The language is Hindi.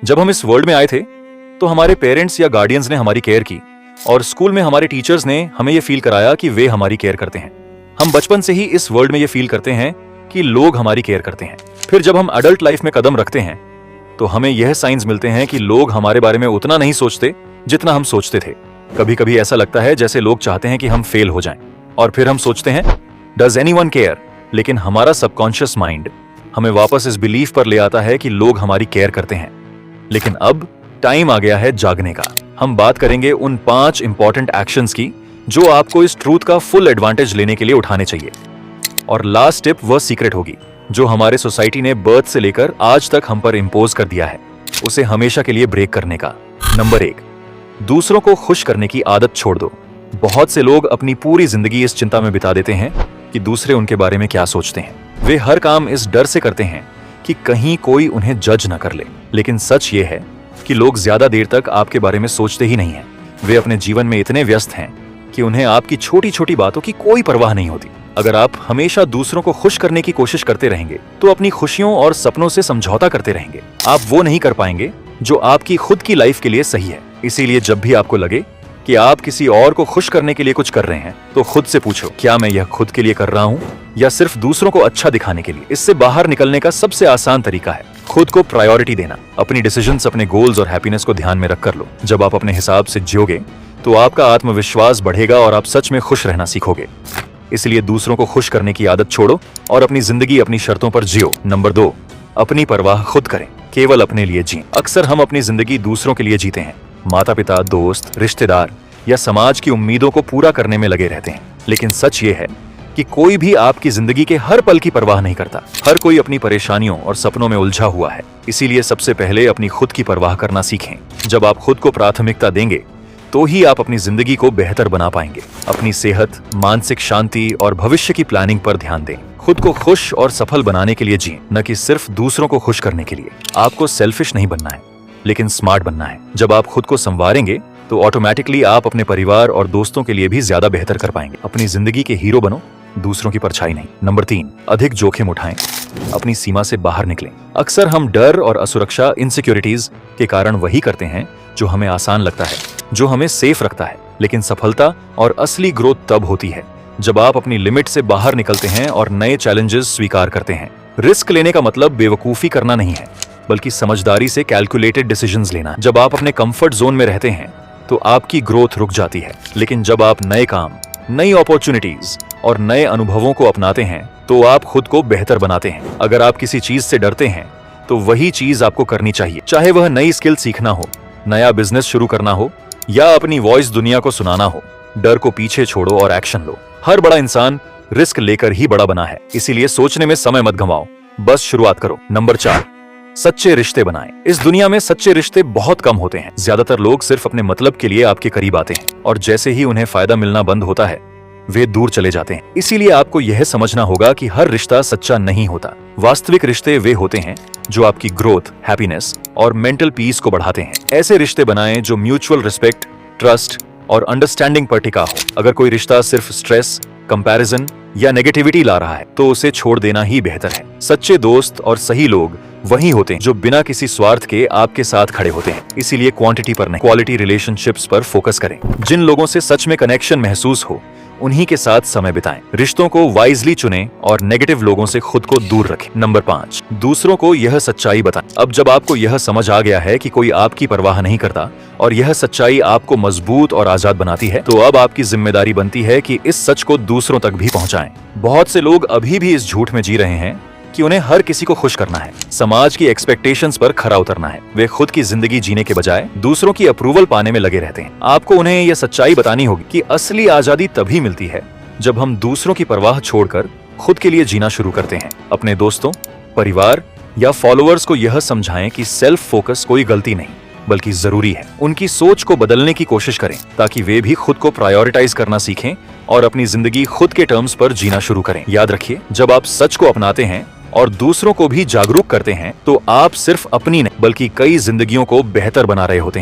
जब हम इस वर्ल्ड में आए थे तो हमारे पेरेंट्स या गार्डियंस ने हमारी केयर की और स्कूल में हमारे टीचर्स ने हमें यह फील कराया कि वे हमारी केयर करते हैं। हम बचपन से ही इस वर्ल्ड में यह फील करते हैं कि लोग हमारी केयर करते हैं। फिर जब हम अडल्ट लाइफ में कदम रखते हैं तो हमें यह साइंस मिलते हैं कि लोग हमारे बारे में उतना नहीं सोचते जितना हम सोचते थे। कभी कभी ऐसा लगता है जैसे लोग चाहते हैं कि हम फेल हो जाएं और फिर हम सोचते हैं डज एनीवन केयर, लेकिन हमारा सबकॉन्शियस माइंड हमें वापस इस बिलीफ पर ले आता है कि लोग हमारी केयर करते हैं। लेकिन अब टाइम आ गया है जागने का। हम बात करेंगे उन 5 इंपॉर्टेंट एक्शंस की जो आपको इस ट्रूथ का फुल एडवांटेज लेने के लिए उठाने चाहिए। और लास्ट टिप वह सीक्रेट होगी जो हमारे सोसाइटी ने बर्थ से लेकर आज तक हम पर इंपोज कर दिया है, उसे हमेशा के लिए ब्रेक करने का। नंबर 1, दूसरों को खुश करने की आदत छोड़ दो। बहुत से लोग अपनी पूरी जिंदगी इस चिंता में बिता देते हैं कि दूसरे उनके बारे में क्या सोचते हैं। वे हर काम इस डर से करते हैं कि कहीं कोई उन्हें जज न कर ले। लेकिन सच ये है कि लोग ज्यादा देर तक आपके बारे में सोचते ही नहीं हैं। वे अपने जीवन में इतने व्यस्त हैं कि उन्हें आपकी छोटी छोटी बातों की कोई परवाह नहीं होती। अगर आप हमेशा दूसरों को खुश करने की कोशिश करते रहेंगे तो अपनी खुशियों और सपनों से समझौता करते रहेंगे। आप वो नहीं कर पाएंगे जो आपकी खुद की लाइफ के लिए सही है। इसीलिए जब भी आपको लगे कि आप किसी और को खुश करने के लिए कुछ कर रहे हैं तो खुद से पूछो, क्या मैं यह खुद के लिए कर रहा हूं या सिर्फ दूसरों को अच्छा दिखाने के लिए। इससे बाहर निकलने का सबसे आसान तरीका है खुद को प्रायोरिटी देना। अपनी डिसीजंस अपने गोल्स और हैप्पीनेस को ध्यान में रखकर लो। जब आप अपने हिसाब से जियोगे तो आपका आत्मविश्वास बढ़ेगा और आप सच में खुश रहना सीखोगे। इसलिए दूसरों को खुश करने की आदत छोड़ो और अपनी जिंदगी अपनी शर्तों पर जियो। नंबर 2, अपनी परवाह खुद करें, केवल अपने लिए जिएं। अक्सर हम अपनी जिंदगी दूसरों के लिए जीते हैं। माता पिता, दोस्त, रिश्तेदार या समाज की उम्मीदों को पूरा करने में लगे रहते हैं। लेकिन सच ये है कि कोई भी आपकी जिंदगी के हर पल की परवाह नहीं करता। हर कोई अपनी परेशानियों और सपनों में उलझा हुआ है। इसीलिए सबसे पहले अपनी खुद की परवाह करना सीखें। जब आप खुद को प्राथमिकता देंगे तो ही आप अपनी जिंदगी को बेहतर बना पाएंगे। अपनी सेहत, मानसिक शांति और भविष्य की प्लानिंग पर ध्यान दें। खुद को खुश और सफल बनाने के लिए जिएं, न कि सिर्फ दूसरों को खुश करने के लिए। आपको सेल्फिश नहीं बनना है, लेकिन स्मार्ट बनना है। जब आप खुद को संवारेंगे तो ऑटोमेटिकली आप अपने परिवार और दोस्तों के लिए भी ज्यादा बेहतर कर पाएंगे। अपनी जिंदगी के हीरो बनो, दूसरों की परछाई नहीं। नंबर 3, अधिक जोखिम उठाएं, अपनी सीमा से बाहर निकलें। अक्सर हम डर और असुरक्षा, इनसिक्योरिटीज के कारण वही करते हैं जो हमें आसान लगता है, जो हमें सेफ रखता है। लेकिन सफलता और असली ग्रोथ तब होती है जब आप अपनी लिमिट से बाहर निकलते हैं और नए चैलेंजेस स्वीकार करते हैं। रिस्क लेने का मतलब बेवकूफी करना नहीं है, बल्कि समझदारी से कैलकुलेटेड डिसीजंस लेना। जब आप अपने कंफर्ट जोन में रहते हैं तो आपकी ग्रोथ रुक जाती है। लेकिन जब आप नए काम, नई अपॉर्चुनिटीज और नए अनुभवों को अपनाते हैं तो आप खुद को बेहतर बनाते हैं। अगर आप किसी चीज से डरते हैं तो वही चीज आपको करनी चाहिए, चाहे वह नई स्किल सीखना हो, नया बिजनेस शुरू करना हो या अपनी वॉइस दुनिया को सुनाना हो। डर को पीछे छोड़ो और एक्शन लो। हर बड़ा इंसान रिस्क लेकर ही बड़ा बना है, इसीलिए सोचने में समय मत गंवाओ, बस शुरुआत करो। नंबर 4, सच्चे रिश्ते बनाएं। इस दुनिया में सच्चे रिश्ते बहुत कम होते हैं। ज्यादातर लोग सिर्फ अपने मतलब के लिए आपके करीब आते हैं और जैसे ही उन्हें फायदा मिलना बंद होता है वे दूर चले जाते हैं। इसीलिए आपको यह समझना होगा कि हर रिश्ता सच्चा नहीं होता। वास्तविक रिश्ते वे होते हैं जो आपकी ग्रोथ, हैप्पीनेस और मेंटल पीस को बढ़ाते हैं। ऐसे रिश्ते बनाएं जो म्यूचुअल रिस्पेक्ट, ट्रस्ट और अंडरस्टैंडिंग पर टिका हो। अगर कोई रिश्ता सिर्फ स्ट्रेस, कंपैरिजन या नेगेटिविटी ला रहा है तो उसे छोड़ देना ही बेहतर है। सच्चे दोस्त और सही लोग वही होते हैं जो बिना किसी स्वार्थ के आपके साथ खड़े होते हैं। इसीलिए क्वांटिटी पर नहीं, क्वालिटी रिलेशनशिप्स पर फोकस करें। जिन लोगों से सच में कनेक्शन महसूस हो उन्हीं के साथ समय बिताएं। रिश्तों को वाइजली चुनें और नेगेटिव लोगों से खुद को दूर रखें। नंबर 5, दूसरों को यह सच्चाई बताएं। अब जब आपको यह समझ आ गया है कि कोई आपकी परवाह नहीं करता और यह सच्चाई आपको मजबूत और आजाद बनाती है, तो अब आपकी जिम्मेदारी बनती है कि इस सच को दूसरों तक भी पहुंचाएं। बहुत से लोग अभी भी इस झूठ में जी रहे हैं कि उन्हें हर किसी को खुश करना है, समाज की एक्सपेक्टेशंस पर खरा उतरना है। वे खुद की जिंदगी जीने के बजाय दूसरों की अप्रूवल पाने में लगे रहते हैं। आपको उन्हें यह सच्चाई बतानी होगी कि असली आजादी तभी मिलती है जब हम दूसरों की परवाह छोड़कर खुद के लिए जीना शुरू करते हैं। अपने दोस्तों, परिवार या फॉलोअर्स को यह समझाएं कि सेल्फ फोकस कोई गलती नहीं बल्कि जरूरी है। उनकी सोच को बदलने की कोशिश करें ताकि वे भी खुद को प्रायोरिटाइज करना सीखें और अपनी जिंदगी खुद के टर्म्स पर जीना शुरू करें। याद रखिए, जब आप सच को अपनाते हैं और दूसरों को भी जागरूक करते हैं तो आप सिर्फ अपनी नहीं बल्कि कई जिंदगियों को बेहतर बना रहे होते हैं।